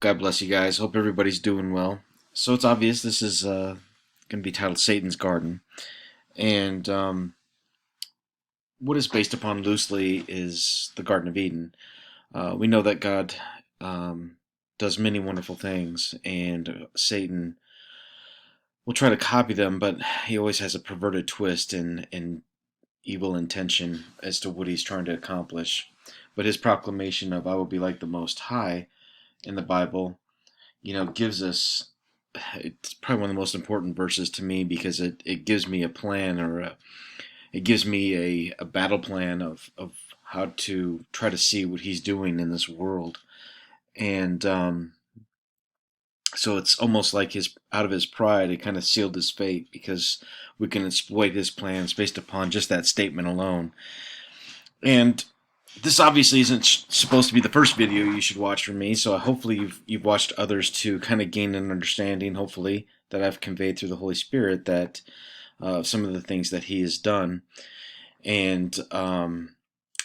God bless you guys. Hope everybody's doing well. So it's obvious this is going to be titled Satan's Garden. And what is based upon loosely is the Garden of Eden. We know that God does many wonderful things, and Satan will try to copy them, but he always has a perverted twist and evil intention as to what he's trying to accomplish. But his proclamation of "I will be like the Most High" in the Bible, gives us, it's probably one of the most important verses to me because it gives me a plan it gives me a battle plan of how to try to see what he's doing in this world. And so it's almost like his out of his pride, it kind of sealed his fate because we can exploit his plans based upon just that statement alone. And this obviously isn't supposed to be the first video you should watch from me, so hopefully you've watched others to kind of gain an understanding, hopefully, that I've conveyed through the Holy Spirit that some of the things that he has done. And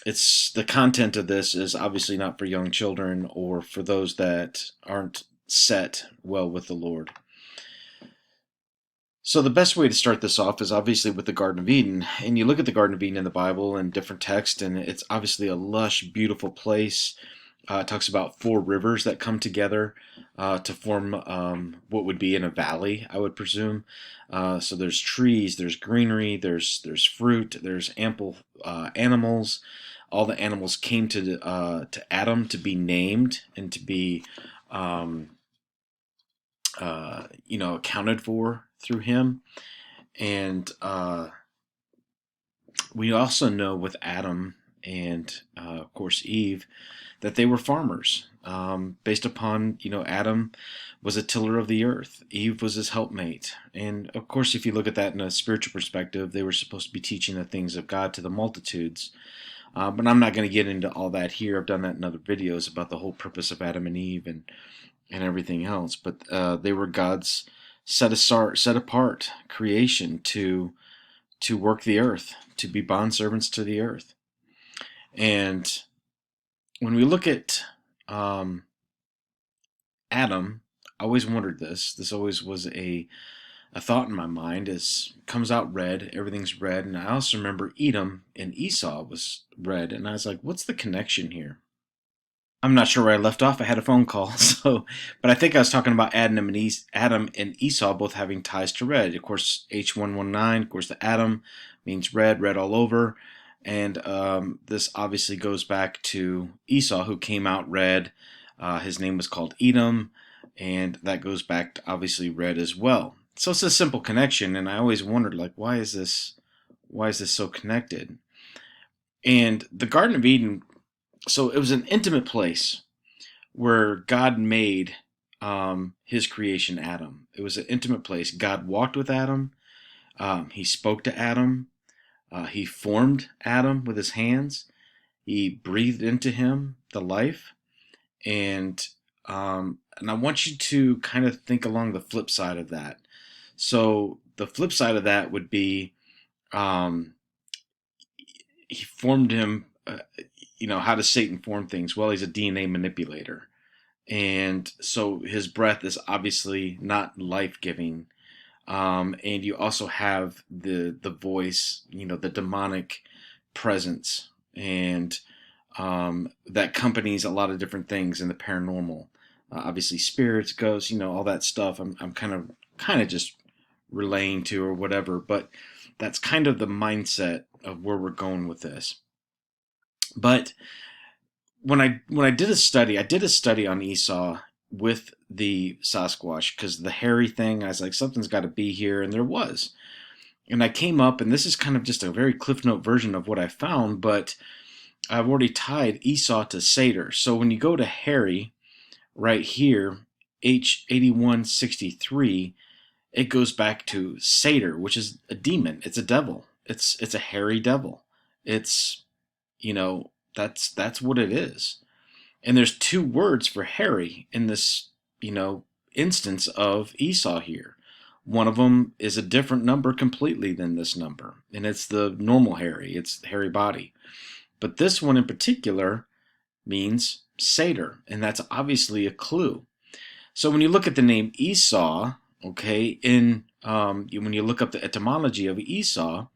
it's the content of this is obviously not for young children or for those that aren't set well with the Lord. So the best way to start this off is obviously with the Garden of Eden. And you look at the Garden of Eden in the Bible and different texts, and it's obviously a lush, beautiful place. It talks about four rivers that come together to form what would be in a valley, I would presume. So there's trees, there's greenery, there's fruit, there's ample animals. All the animals came to Adam to be named and to be accounted for through him. And we also know with Adam and, of course, Eve, that they were farmers. Based upon, Adam was a tiller of the earth. Eve was his helpmate. And, of course, if you look at that in a spiritual perspective, they were supposed to be teaching the things of God to the multitudes. But I'm not going to get into all that here. I've done that in other videos about the whole purpose of Adam and Eve and everything else. But they were God's set apart creation to work the earth, to be bondservants to the earth. And when we look at Adam, I always wondered this. This always was a thought in my mind. Is comes out red, everything's red, and I also remember Edom and Esau was red, and I was like, what's the connection here? I'm not sure where I left off. I had a phone call, but I think I was talking about Adam and Esau both having ties to red. Of course, H119. Of course, the Adam means red all over, and this obviously goes back to Esau, who came out red. His name was called Edom, and that goes back to obviously red as well. So it's a simple connection, and I always wondered, like, why is this so connected? And the Garden of Eden. So it was an intimate place where God made his creation, Adam. It was an intimate place. God walked with Adam. He spoke to Adam. He formed Adam with his hands. He breathed into him the life. And I want you to kind of think along the flip side of that. So the flip side of that would be he formed him. How does Satan form things? Well, he's a DNA manipulator. And so his breath is obviously not life-giving. And you also have the voice, the demonic presence. And that accompanies a lot of different things in the paranormal. Obviously spirits, ghosts, all that stuff. I'm kind of just relaying to or whatever. But that's kind of the mindset of where we're going with this. But when I did a study, on Esau with the Sasquatch because the hairy thing, I was like, something's got to be here, and there was. And I came up, and this is kind of just a very Cliff Note version of what I found, but I've already tied Esau to Satyr. So when you go to hairy, right here, H8163, it goes back to Satyr, which is a demon. It's a devil. It's a hairy devil. It's that's what it is. And there's two words for hairy in this, instance of Esau here. One of them is a different number completely than this number, and it's the normal hairy. It's the hairy body. But this one in particular means satyr, and that's obviously a clue. So when you look at the name Esau, okay, when you look up the etymology of Esau,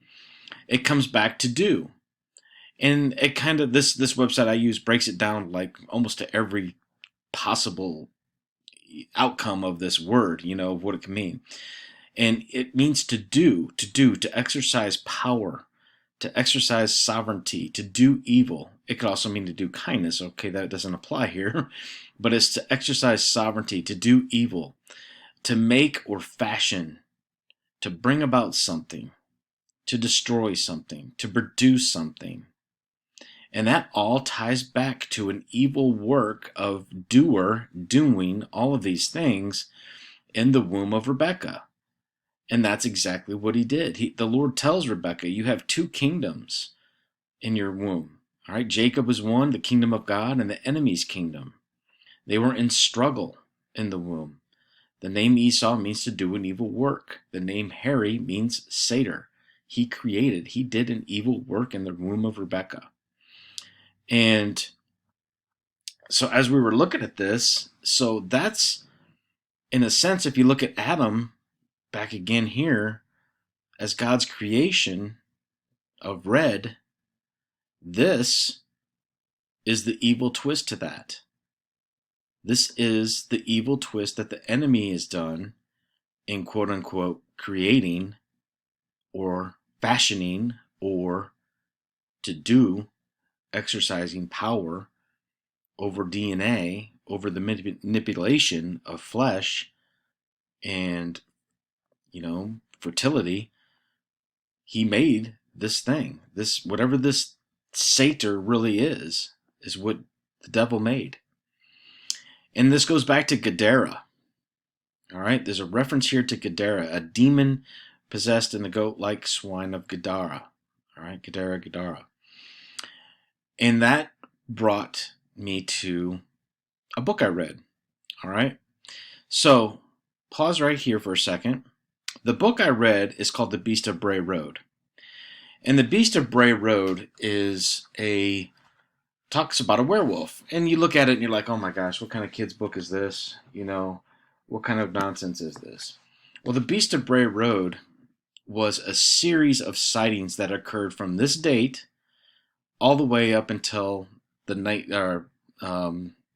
it comes back to do. And it kind of, this website I use breaks it down like almost to every possible outcome of this word, of what it can mean. And it means to do, to exercise power, to exercise sovereignty, to do evil. It could also mean to do kindness. Okay, that doesn't apply here, but it's to exercise sovereignty, to do evil, to make or fashion, to bring about something, to destroy something, to produce something. And that all ties back to an evil work of doing all of these things in the womb of Rebekah. And that's exactly what he did. The Lord tells Rebekah, you have two kingdoms in your womb. All right, Jacob was one, the kingdom of God, and the enemy's kingdom. They were in struggle in the womb. The name Esau means to do an evil work. The name Harry means satyr. He did an evil work in the womb of Rebekah. And so as we were looking at this, so that's, in a sense, if you look at Adam, back again here, as God's creation of red, this is the evil twist to that. This is the evil twist that the enemy has done in quote unquote creating or fashioning or to do, exercising power over DNA, over the manipulation of flesh and, fertility. He made this thing, whatever this satyr really is what the devil made. And this goes back to Gadara. All right, there's a reference here to Gadara, a demon possessed in the goat-like swine of Gadara. All right, Gadara. And that brought me to a book I read. All right, so pause right here for a second. The book I read is called The Beast of Bray Road. And The Beast of Bray Road talks about a werewolf. And you look at it and you're like, oh my gosh, what kind of kid's book is this? What kind of nonsense is this? Well, The Beast of Bray Road was a series of sightings that occurred from this date all the way up until the late 1900s,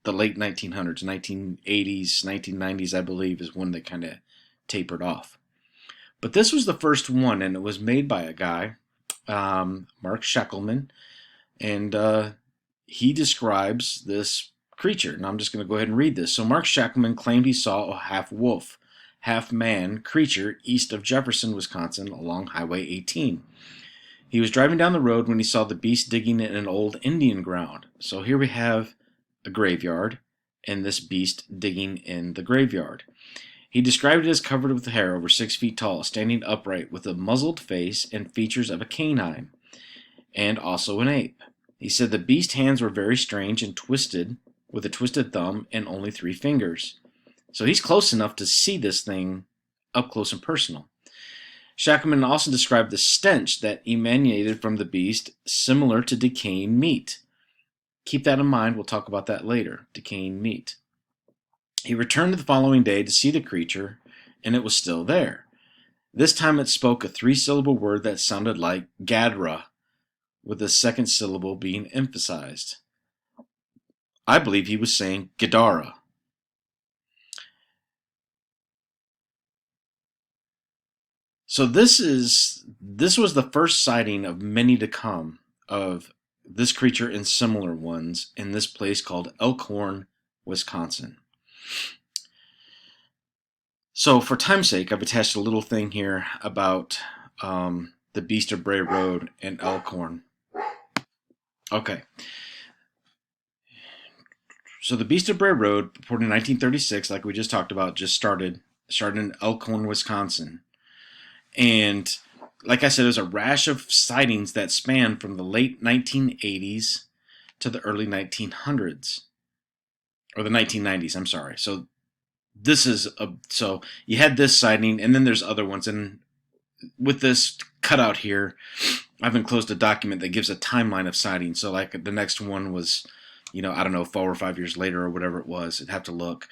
1980s, 1990s, I believe, is when they kind of tapered off. But this was the first one, and it was made by a guy, Mark Scheckelman, and he describes this creature. And I'm just going to go ahead and read this. So Mark Scheckelman claimed he saw a half-wolf, half-man creature east of Jefferson, Wisconsin, along Highway 18. He was driving down the road when he saw the beast digging in an old Indian ground. So here we have a graveyard, and this beast digging in the graveyard. He described it as covered with hair, over 6 feet tall, standing upright with a muzzled face and features of a canine, and also an ape. He said the beast's hands were very strange and twisted, with a twisted thumb and only 3 fingers. So he's close enough to see this thing up close and personal. Schackelman also described the stench that emanated from the beast, similar to decaying meat. Keep that in mind, we'll talk about that later, decaying meat. He returned the following day to see the creature, and it was still there. This time it spoke a 3-syllable word that sounded like Gadra, with the second syllable being emphasized. I believe he was saying Gadara. So this was the first sighting of many to come of this creature and similar ones in this place called Elkhorn, Wisconsin. So for time's sake, I've attached a little thing here about the Beast of Bray Road and Elkhorn. Okay. So the Beast of Bray Road, reported in 1936, like we just talked about, started in Elkhorn, Wisconsin. And like I said, there's a rash of sightings that span from the late 1980s to the early 1900s. Or the 1990s, I'm sorry. So so you had this sighting, and then there's other ones. And with this cutout here, I've enclosed a document that gives a timeline of sightings. So like the next one was, I don't know, 4 or 5 years later or whatever it was. I'd have to look.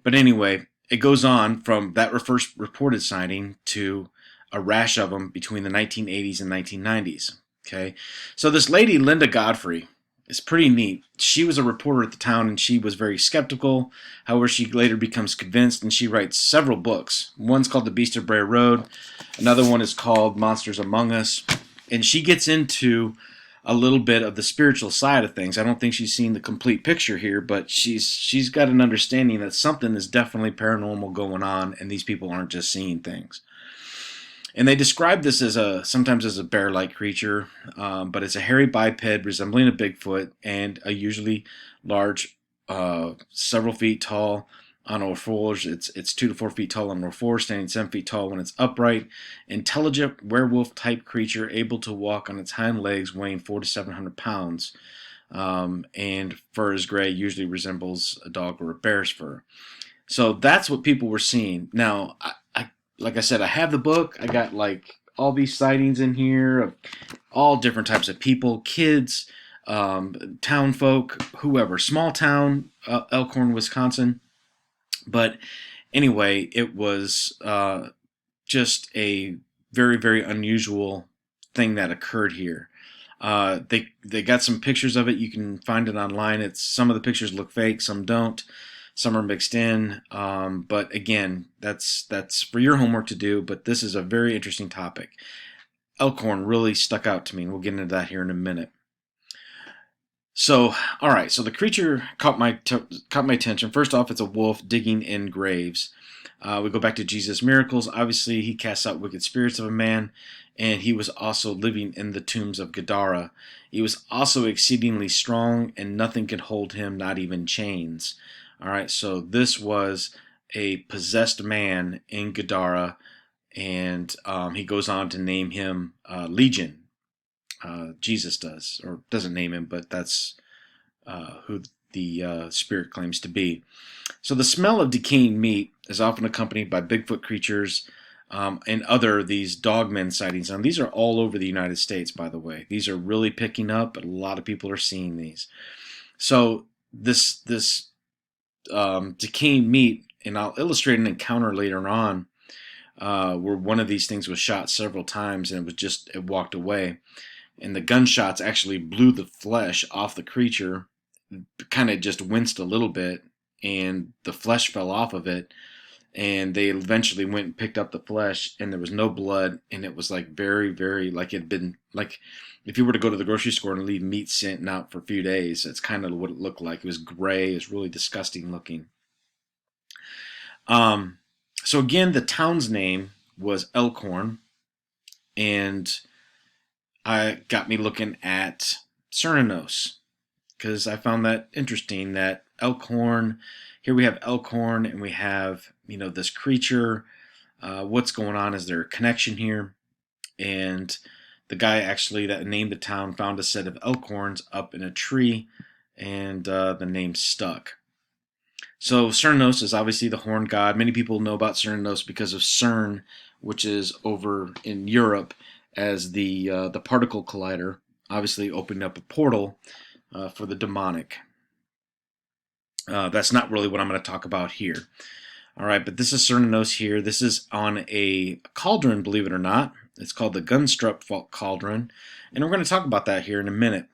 But anyway, it goes on from that first reported sighting to a rash of them between the 1980s and 1990s. Okay, so this lady, Linda Godfrey, is pretty neat. She was a reporter at the town and she was very skeptical. However, she later becomes convinced and she writes several books. One's called The Beast of Bray Road, another one is called Monsters Among Us, and she gets into a little bit of the spiritual side of things. I don't think she's seen the complete picture here, but she's got an understanding that something is definitely paranormal going on, and these people aren't just seeing things. And they describe this as sometimes as a bear-like creature, but it's a hairy biped resembling a Bigfoot and a usually large, several feet tall on all fours. It's 2 to 4 feet tall on all fours, standing 7 feet tall when it's upright. Intelligent werewolf-type creature, able to walk on its hind legs, weighing 400 to 700 pounds. And fur is gray, usually resembles a dog or a bear's fur. So that's what people were seeing. Now, like I said, I have the book. I got like all these sightings in here of all different types of people, kids, town folk, whoever. Small town, Elkhorn, Wisconsin. But anyway, it was just a very, very unusual thing that occurred here. They got some pictures of it. You can find it online. Some of the pictures look fake, some don't. Some are mixed in, but again, that's for your homework to do, but this is a very interesting topic. Elkhorn really stuck out to me, and we'll get into that here in a minute. So, all right, so the creature caught my attention. First off, it's a wolf digging in graves. We go back to Jesus' miracles. Obviously, he casts out wicked spirits of a man, and he was also living in the tombs of Gadara. He was also exceedingly strong, and nothing could hold him, not even chains. All right, so this was a possessed man in Gadara, and he goes on to name him Legion. Jesus does, or doesn't name him, but that's who the spirit claims to be. So the smell of decaying meat is often accompanied by Bigfoot creatures and these dogmen sightings. And these are all over the United States, by the way. These are really picking up, but a lot of people are seeing these. So this decaying meat, and I'll illustrate an encounter later on where one of these things was shot several times and it walked away, and the gunshots actually blew the flesh off the creature, kind of just winced a little bit, and the flesh fell off of it, and they eventually went and picked up the flesh, and there was no blood, and it was like very, very, like it had been, like if you were to go to the grocery store and leave meat sitting out for a few days, that's kind of what it looked like. It was gray. It was really disgusting looking. So again, the town's name was Elkhorn, and I got me looking at Cernunnos, because I found that interesting that Elkhorn, here we have Elkhorn and we have, this creature. What's going on? Is there a connection here? And the guy actually that named the town found a set of elkhorns up in a tree, and the name stuck. So Cernunnos is obviously the horn god. Many people know about Cernunnos because of CERN, which is over in Europe as the particle collider, obviously opened up a portal for the demonic. That's not really what I'm going to talk about here. All right, but this is Cernunnos here. This is on a cauldron, believe it or not. It's called the Gunstrup Cauldron, and we're going to talk about that here in a minute.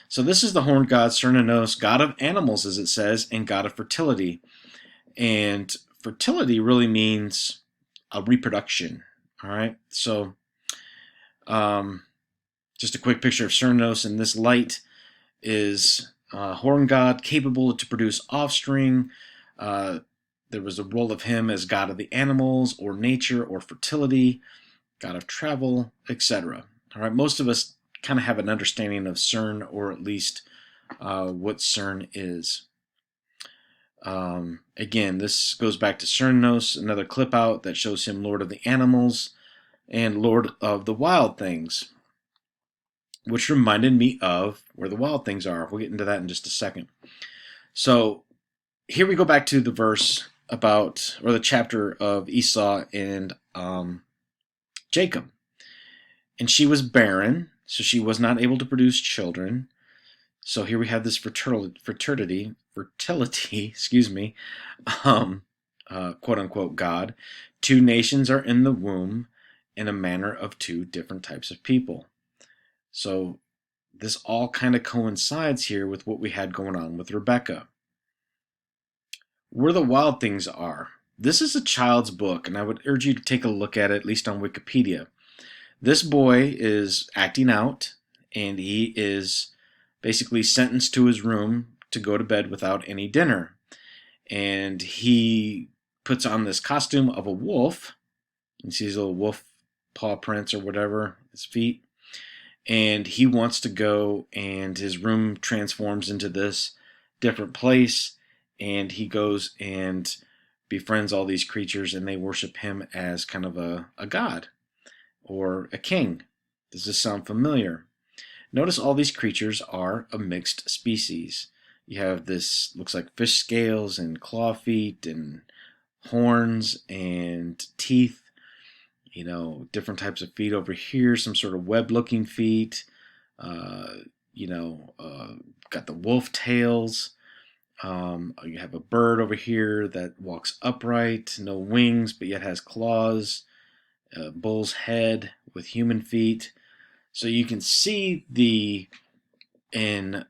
So this is the horn god Cernunnos, god of animals, as it says, and god of fertility. And fertility really means a reproduction. All right, so just a quick picture of Cernunnos, and this light is horn god capable to produce offspring. There was a role of him as god of the animals, or nature, or fertility, god of travel, etc. All right, most of us kind of have an understanding of CERN, or at least what CERN is. Again, this goes back to Cernunnos, another clip out that shows him Lord of the Animals and Lord of the Wild Things, which reminded me of where the wild things are. We'll get into that in just a second. So here we go back to the verse about, or the chapter of Esau and Jacob. And she was barren, so she was not able to produce children. So here we have this fertility, excuse me. quote unquote God. Two nations are in the womb in a manner of two different types of people. So this all kind of coincides here with what we had going on with Rebecca. Where the Wild Things Are. This is a child's book, and I would urge you to take a look at it, at least on Wikipedia. This boy is acting out, and he is basically sentenced to his room to go to bed without any dinner. And he puts on this costume of a wolf. You see his little wolf paw prints or whatever, his feet. And he wants to go, and his room transforms into this different place. And he goes and befriends all these creatures, and they worship him as kind of a god or a king. Does this sound familiar? Notice all these creatures are a mixed species. You have this, looks like fish scales and claw feet and horns and teeth. You know, different types of feet over here, some sort of web-looking feet. Got the wolf tails. You have a bird over here that walks upright, no wings, but yet has claws. A bull's head with human feet. So you can see in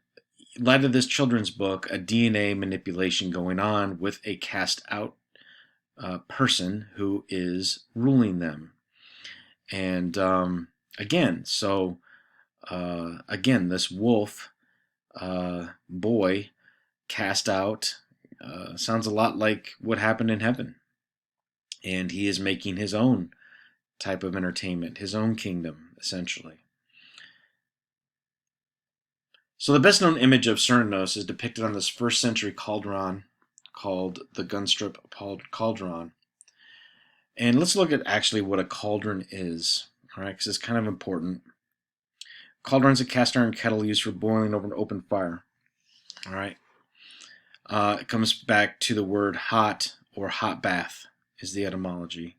light of this children's book, a DNA manipulation going on with a cast out person who is ruling them. And again, this wolf boy cast out sounds a lot like what happened in heaven. And he is making his own type of entertainment, his own kingdom, essentially. So the best known image of Cernunnos is depicted on this 1st century cauldron called the Gunstrip Cauldron. And let's look at actually what a cauldron is, all right, because it's kind of important. Cauldron is a cast iron kettle used for boiling over an open fire, all right. It comes back to the word hot or hot bath is the etymology.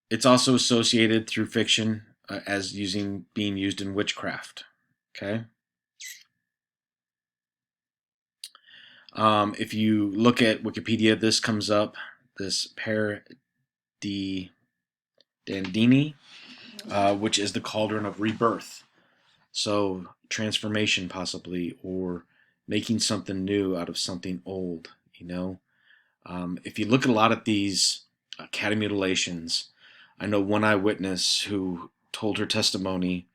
It's also associated through fiction as being used in witchcraft. Okay. If you look at Wikipedia, this comes up. This Per di Dandini, which is the cauldron of rebirth. So transformation, possibly, or making something new out of something old. You know, if you look at a lot of these cattle mutilations, I know one eyewitness who told her testimony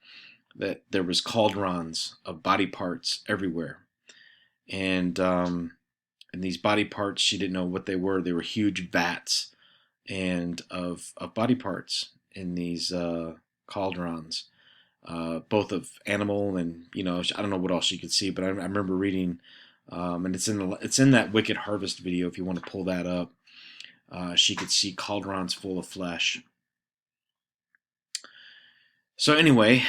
that there was cauldrons of body parts everywhere, and these body parts, she didn't know what they were. They were huge vats and of body parts in these cauldrons, both of animal and I don't know what else she could see, but I remember reading, and it's in that Wicked Harvest video if you want to pull that up. She could see cauldrons full of flesh. So anyway,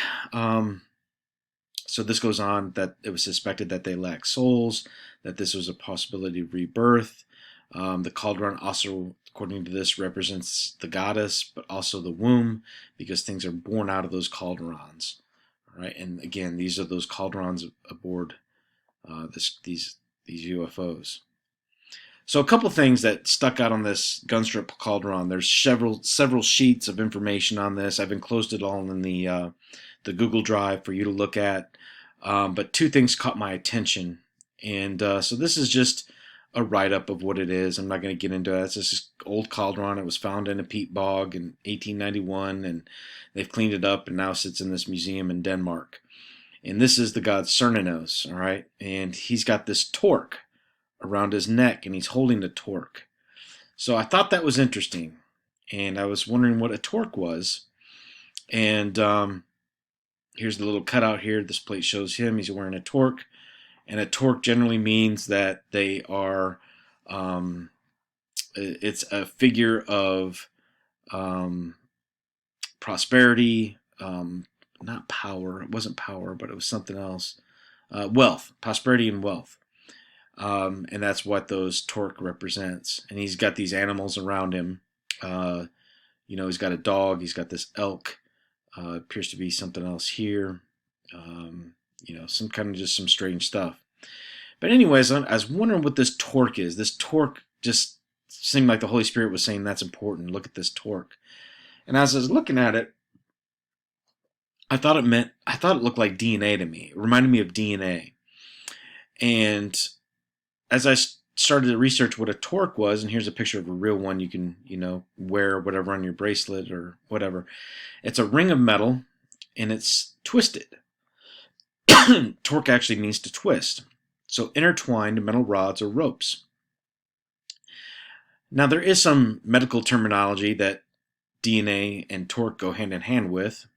so this goes on that it was suspected that they lacked souls, that this was a possibility of rebirth. The cauldron also, according to this, represents the goddess, but also the womb, because things are born out of those cauldrons. All right, and again, these are those cauldrons aboard these UFOs. So a couple things that stuck out on this Gunstrip Cauldron. There's several sheets of information on this. I've enclosed it all in the Google Drive for you to look at. But two things caught my attention, and so this is just a write-up of what it is. I'm not going to get into it. It's just this old cauldron. It was found in a peat bog in 1891, and they've cleaned it up, and now sits in this museum in Denmark. And this is the god Cernunnos, all right? And he's got this torque around his neck, and he's holding the torque. So I thought that was interesting, and I was wondering what a torque was. And here's the little cutout here. This plate shows him. He's wearing a torque, and a torque generally means that they are, it's a figure of prosperity, not power. It wasn't power, but it was something else. Wealth, prosperity and wealth. And that's what those torque represents. And he's got these animals around him. He's got a dog. He's got this elk. Appears to be something else here. Some kind of just some strange stuff. But anyways, I was wondering what this torque is. This torque just seemed like the Holy Spirit was saying that's important. Look at this torque. And as I was looking at it, I thought it looked like DNA to me. It reminded me of DNA. And as I started to research what a torque was, and here's a picture of a real one you can, wear whatever on your bracelet or whatever. It's a ring of metal, and it's twisted. Torque actually means to twist. So intertwined metal rods or ropes. Now there is some medical terminology that DNA and torque go hand in hand with.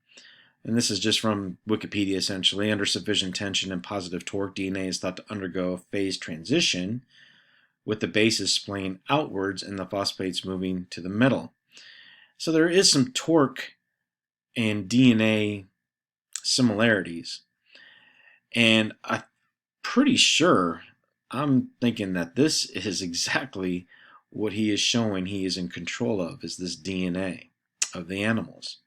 And this is just from Wikipedia essentially. Under sufficient tension and positive torque, DNA is thought to undergo a phase transition, with the bases splaying outwards and the phosphates moving to the middle. So there is some torque and DNA similarities. And I'm pretty sure, I'm thinking that this is exactly what he is showing he is in control of, is this DNA of the animals.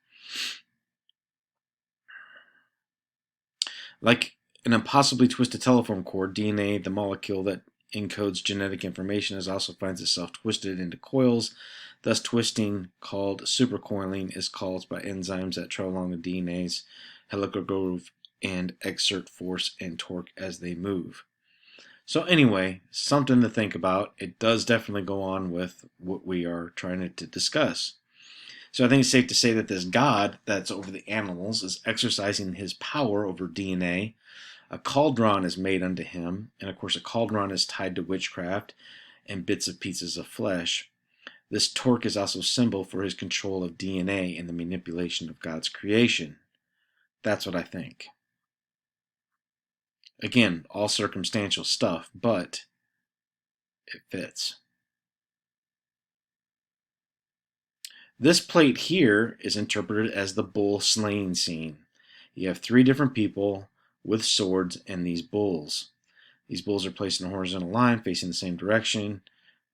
Like an impossibly twisted telephone cord, DNA, the molecule that encodes genetic information, also finds itself twisted into coils. Thus, twisting, called supercoiling, is caused by enzymes that travel along the DNA's helical groove and exert force and torque as they move. So anyway, something to think about. It does definitely go on with what we are trying to discuss. So I think it's safe to say that this God that's over the animals is exercising his power over DNA. A cauldron is made unto him, and of course a cauldron is tied to witchcraft and bits of pieces of flesh. This torque is also a symbol for his control of DNA and the manipulation of God's creation. That's what I think. Again, all circumstantial stuff, but it fits. This plate here is interpreted as the bull slaying scene. You have 3 different people with swords and these bulls. These bulls are placed in a horizontal line facing the same direction,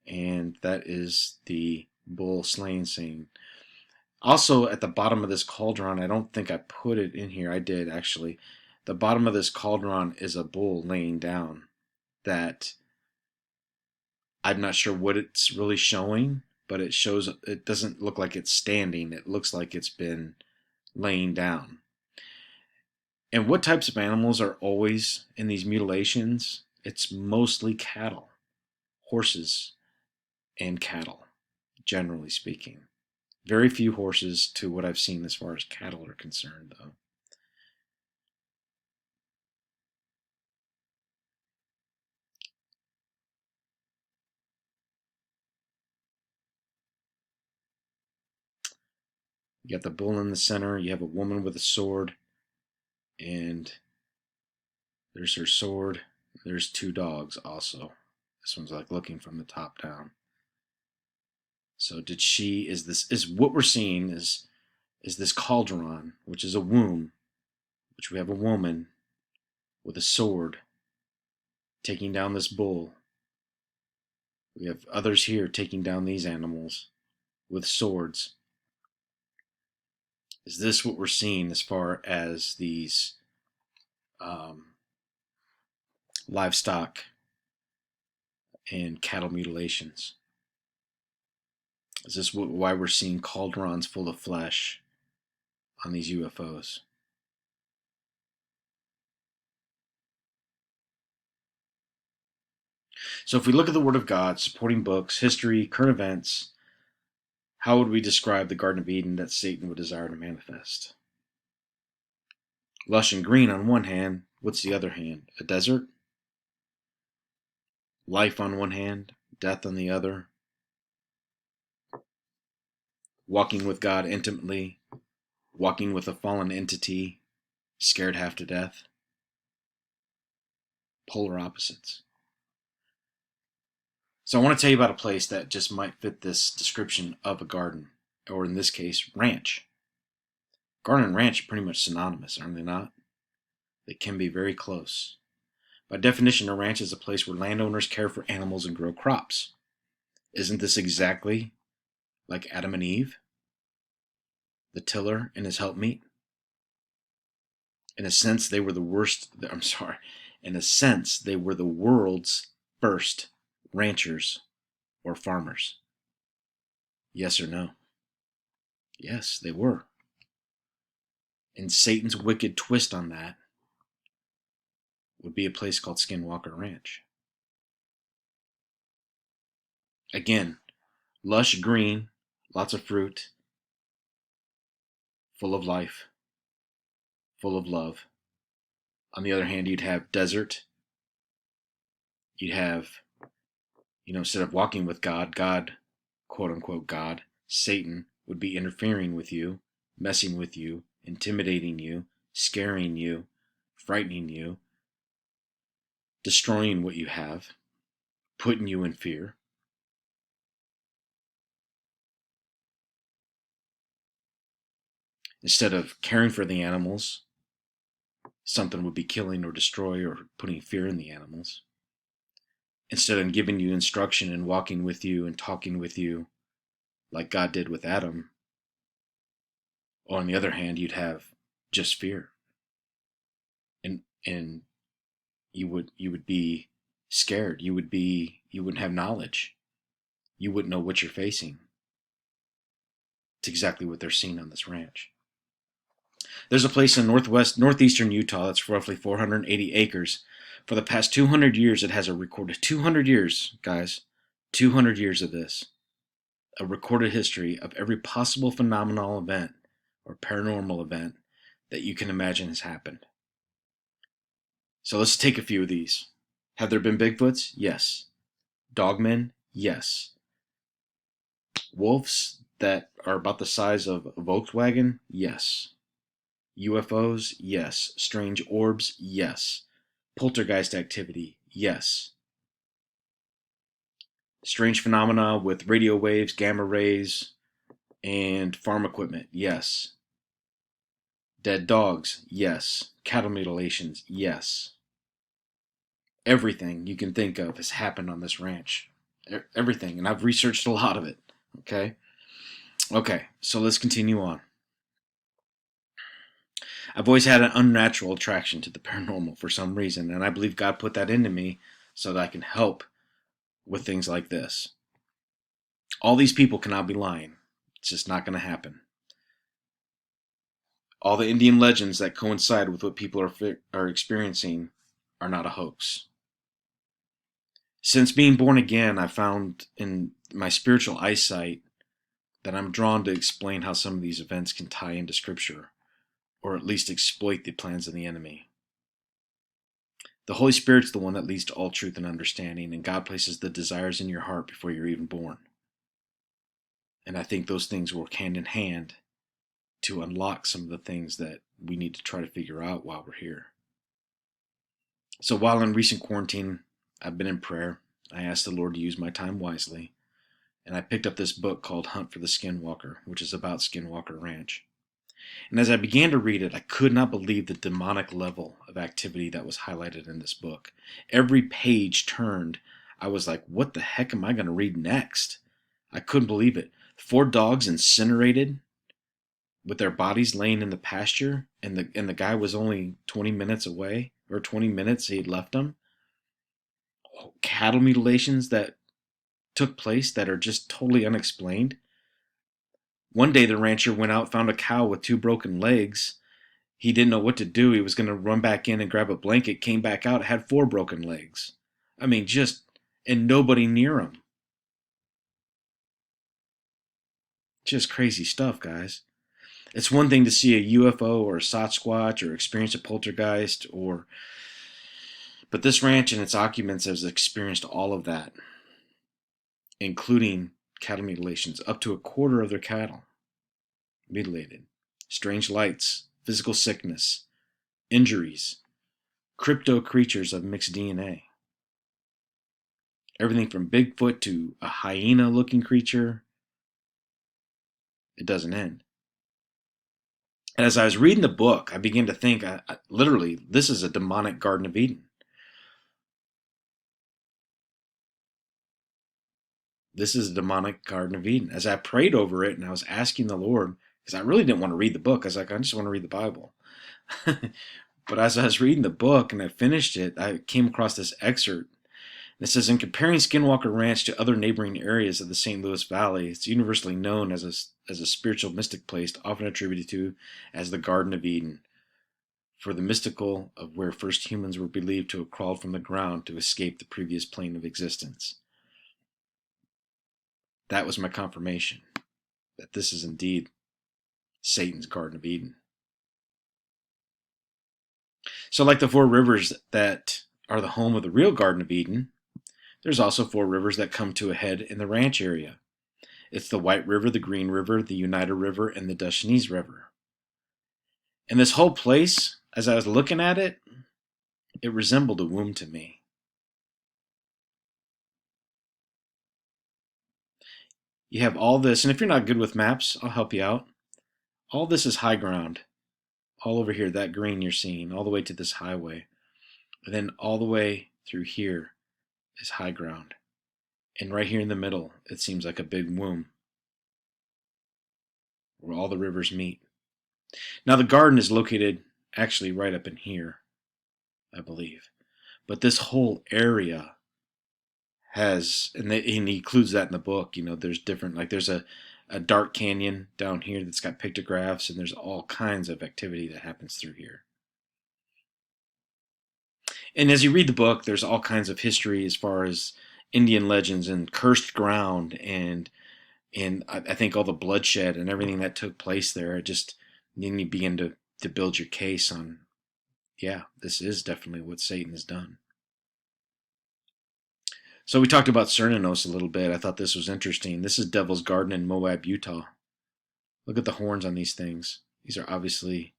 and that is the bull slaying scene. Also, at the bottom of this cauldron, I don't think I put it in here. I did, actually. The bottom of this cauldron is a bull laying down that I'm not sure what it's really showing, but it doesn't look like it's standing. It looks like it's been laying down. And what types of animals are always in these mutilations? It's mostly cattle, horses, and cattle, generally speaking. Very few horses to what I've seen as far as cattle are concerned, though. You got the bull in the center, you have a woman with a sword, and there's her sword. There's 2 dogs also. This one's like looking from the top down. So is what we're seeing is this cauldron, which is a womb, which we have a woman with a sword taking down this bull. We have others here taking down these animals with swords. Is this what we're seeing as far as these livestock and cattle mutilations? Is this why we're seeing cauldrons full of flesh on these UFOs? So if we look at the Word of God, supporting books, history, current events, how would we describe the Garden of Eden that Satan would desire to manifest? Lush and green on one hand, what's the other hand? A desert? Life on one hand, death on the other. Walking with God intimately, walking with a fallen entity, scared half to death. Polar opposites. So I want to tell you about a place that just might fit this description of a garden, or in this case, ranch. Garden and ranch are pretty much synonymous, aren't they not? They can be very close. By definition, a ranch is a place where landowners care for animals and grow crops. Isn't this exactly like Adam and Eve? The tiller and his helpmeet? In a sense, they were the worst, In a sense, they were the world's first ranchers or farmers. Yes or no? Yes, they were. And Satan's wicked twist on that would be a place called Skinwalker Ranch. Again, lush green, lots of fruit, full of life, full of love. On the other hand, you'd have desert. You'd have, instead of walking with God, quote unquote God, Satan would be interfering with you, messing with you, intimidating you, scaring you, frightening you, destroying what you have, putting you in fear. Instead of caring for the animals, something would be killing or destroy or putting fear in the animals. Instead of giving you instruction and walking with you and talking with you like God did with Adam, on the other hand, you'd have just fear. And you would be scared. You wouldn't have knowledge. You wouldn't know what you're facing. It's exactly what they're seeing on this ranch. There's a place in northeastern Utah that's roughly 480 acres. For the past 200 years, it has a recorded 200 years, guys, 200 years of this, a recorded history of every possible phenomenal event or paranormal event that you can imagine has happened. So let's take a few of these. Have there been Bigfoots? Yes. Dogmen? Yes. Wolves that are about the size of a Volkswagen? Yes. UFOs? Yes. Strange orbs? Yes. Poltergeist activity? Yes. Strange phenomena with radio waves, gamma rays, and farm equipment? Yes. Dead dogs? Yes. Cattle mutilations? Yes. Everything you can think of has happened on this ranch. Everything. And I've researched a lot of it. Okay? Okay, so let's continue on. I've always had an unnatural attraction to the paranormal for some reason, and I believe God put that into me so that I can help with things like this. All these people cannot be lying. It's just not going to happen. All the Indian legends that coincide with what people are experiencing are not a hoax. Since being born again, I found in my spiritual eyesight that I'm drawn to explain how some of these events can tie into Scripture, or at least exploit the plans of the enemy. The Holy Spirit's the one that leads to all truth and understanding, and God places the desires in your heart before you're even born. And I think those things work hand in hand to unlock some of the things that we need to try to figure out while we're here. So while in recent quarantine, I've been in prayer. I asked the Lord to use my time wisely, and I picked up this book called Hunt for the Skinwalker, which is about Skinwalker Ranch. And as I began to read it, I could not believe the demonic level of activity that was highlighted in this book. Every page turned, I was like, what the heck am I going to read next? I couldn't believe it. 4 dogs incinerated with their bodies laying in the pasture, and the guy was only 20 minutes away, or 20 minutes he had left them. Cattle mutilations that took place that are just totally unexplained. One day the rancher went out, found a cow with 2 broken legs. He didn't know what to do. He was going to run back in and grab a blanket, came back out, had 4 broken legs. I mean, and nobody near him. Just crazy stuff, guys. It's one thing to see a UFO or a Sasquatch or experience a poltergeist, but this ranch and its occupants has experienced all of that, including cattle mutilations. Up to a quarter of their cattle mutilated. Strange lights, physical sickness, injuries, crypto creatures of mixed DNA. Everything from Bigfoot to a hyena-looking creature. It doesn't end. And as I was reading the book, I began to think, literally, this is a demonic Garden of Eden. This is a demonic Garden of Eden. As I prayed over it and I was asking the Lord, because I really didn't want to read the book. I was like, I just want to read the Bible. But as I was reading the book and I finished it, I came across this excerpt. It says, in comparing Skinwalker Ranch to other neighboring areas of the St. Louis Valley, it's universally known as a spiritual mystic place, often attributed to as the Garden of Eden, for the mystical of where first humans were believed to have crawled from the ground to escape the previous plane of existence. That was my confirmation that this is indeed Satan's Garden of Eden. So, like the four rivers that are the home of the real Garden of Eden, there's also four rivers that come to a head in the ranch area. It's the White River, the Green River, the United River, and the Dushanese River. And this whole place, as I was looking at it, it resembled a womb to me. You have all this, and if you're not good with maps, I'll help you out. All this is high ground. All over here, that green you're seeing, all the way to this highway. And then all the way through here is high ground. And right here in the middle, it seems like a big womb where all the rivers meet. Now, the garden is located actually right up in here, I believe. But this whole area has, and he includes that in the book, there's different, like there's a dark canyon down here that's got pictographs, and there's all kinds of activity that happens through here. And as you read the book, there's all kinds of history as far as Indian legends and cursed ground, and I think all the bloodshed and everything that took place there. Then you begin to build your case on, yeah, this is definitely what Satan has done. So we talked about Cernunnos a little bit. I thought this was interesting. This is Devil's Garden in Moab, Utah. Look at the horns on these things. These are obviously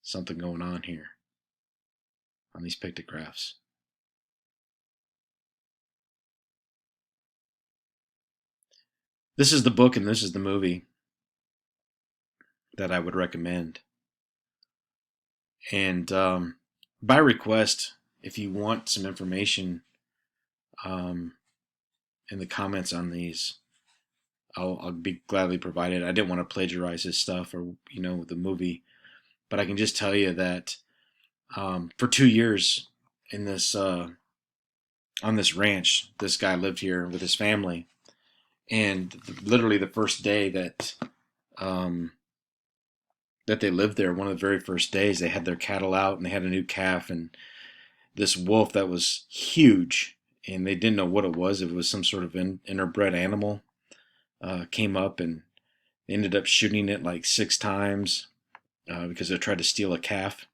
something going on here on these pictographs. This is the book and this is the movie that I would recommend. And by request, if you want some information in the comments on these, I'll be gladly provided. I didn't want to plagiarize his stuff or the movie, but I can just tell you that for 2 years in this on this ranch, this guy lived here with his family, and literally the first day that they lived there, one of the very first days, they had their cattle out and they had a new calf, and this wolf that was huge, and they didn't know what it was. It was some sort of interbred animal. Came up and ended up shooting it like 6 times because they tried to steal a calf.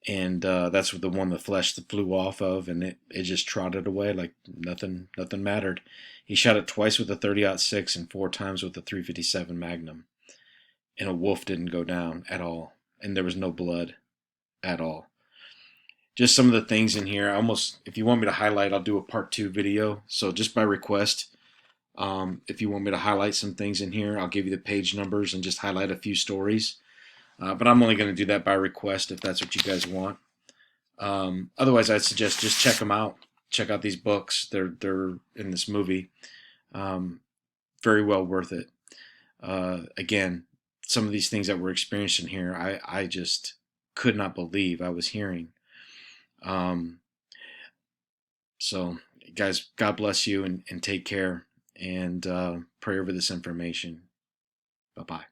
And that's the one the flesh that flew off of, and it just trotted away like nothing mattered. He shot it twice with a 30-06 and 4 times with a 357 Magnum. And a wolf didn't go down at all. And there was no blood at all. Just some of the things in here. If you want me to highlight, I'll do a part 2 video. So just by request, if you want me to highlight some things in here, I'll give you the page numbers and just highlight a few stories. But I'm only going to do that by request if that's what you guys want. Otherwise, I'd suggest just check them out. Check out these books. They're in this movie. Very well worth it. Again, some of these things that we're experiencing here, I just could not believe I was hearing. So, guys, God bless you and take care, and pray over this information. Bye-bye.